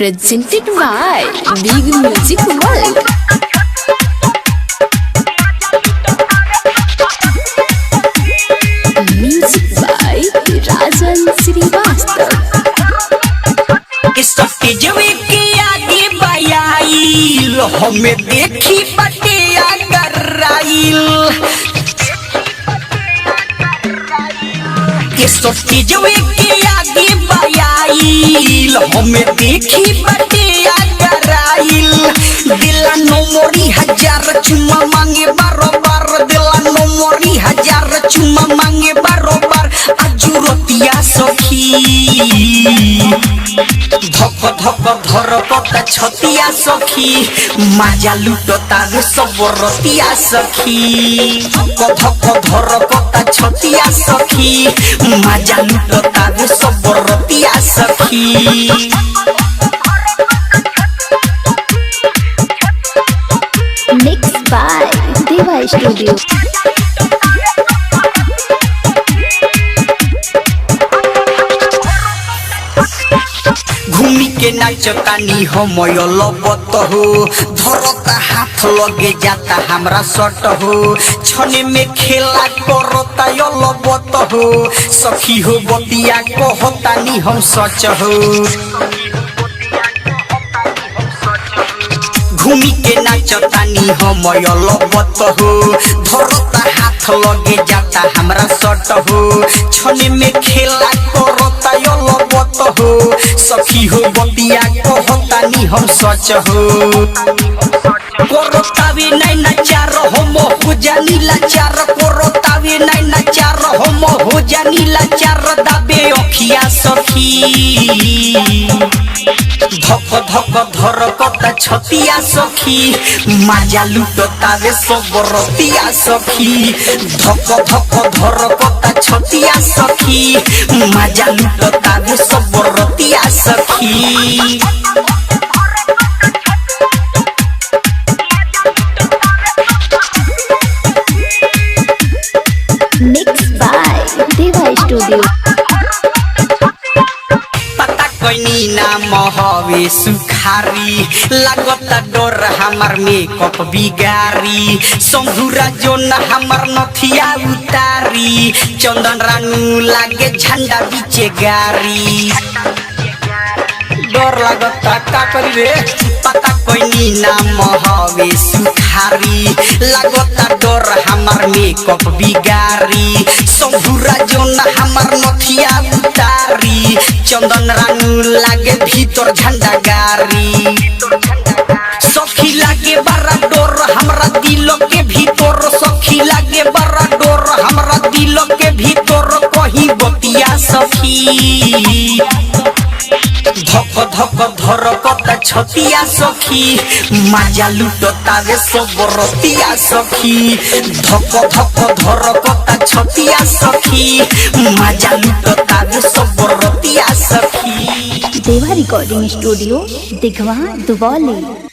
presented by Big Music World. Music by Rajan Srivastava. स्टेजवे के आगे बयाइल हमें देखी बटिया कराइल स्टेजवे के आगे बयाइल हमें देखी बटिया कराइल दिला नो मोरी हजार चुम्मा मांगे बारोबार दिला नो मोरी हजार चुम्मा मांगे बारोबार अजुरतिया सखी धक धक धर पता छतिया सखी माजा लुटता रे सब रतिया सखी धक धक धर पता छतिया सखी माजा लुटता रे सब रतिया सखी Mixed by Deva Studio. घूमी के नाचतानी हम लबत हो धरता हाथ लगे जाता हमरा सट हो छने में खेला करता लबत हो सखी हो बतिया कहतानी हम सच हो घूमी के नाचतानी हम लबत हो धरता हाथ लगे जाता हमरा सट हो छने में खेला करता लबत हो सखी हो बतिया कहतानी हम सच हो करतावे नहीं नचार हम हो जानी लाचार करतावे नहीं नचार हम हो जानी लाचार दाबे अखिया सखी धक धक धर कता छतिया सखी माजा लुटता रे सब रतिया सखी धक धक धर कता छतिया सखी माजा लुटता रे सब रतिया सखी Mixed by Deva Studio. कनी नाम हवे सुखारी लागता डर हमार मेकअप बिगारी संघुरा जो न हमार नथिया उतारी चंदन रानू लागे झंडा बीचे गारी डर लागता का करी रे पता कोई नाम हवे सुखारी लागता डर हमार मेकअप बिगारी संघुरा जो न हमार नथिया उतारी चंदन रानू लागे भीतर झंडा गारी सखी लागे बड़ा डोर हमरा दिल के भीतर सखी लागे बड़ा डोर हमरा दिल के भीतर कहीं बतिया सखी धक धक धर कता छतिया सखी माजा लुटता रे सब रतिया सखी धक धक धर कता छतिया सखी माजा लुटता रे सब रतिया सखी Deva Recording Studio, Digwa, Duvali.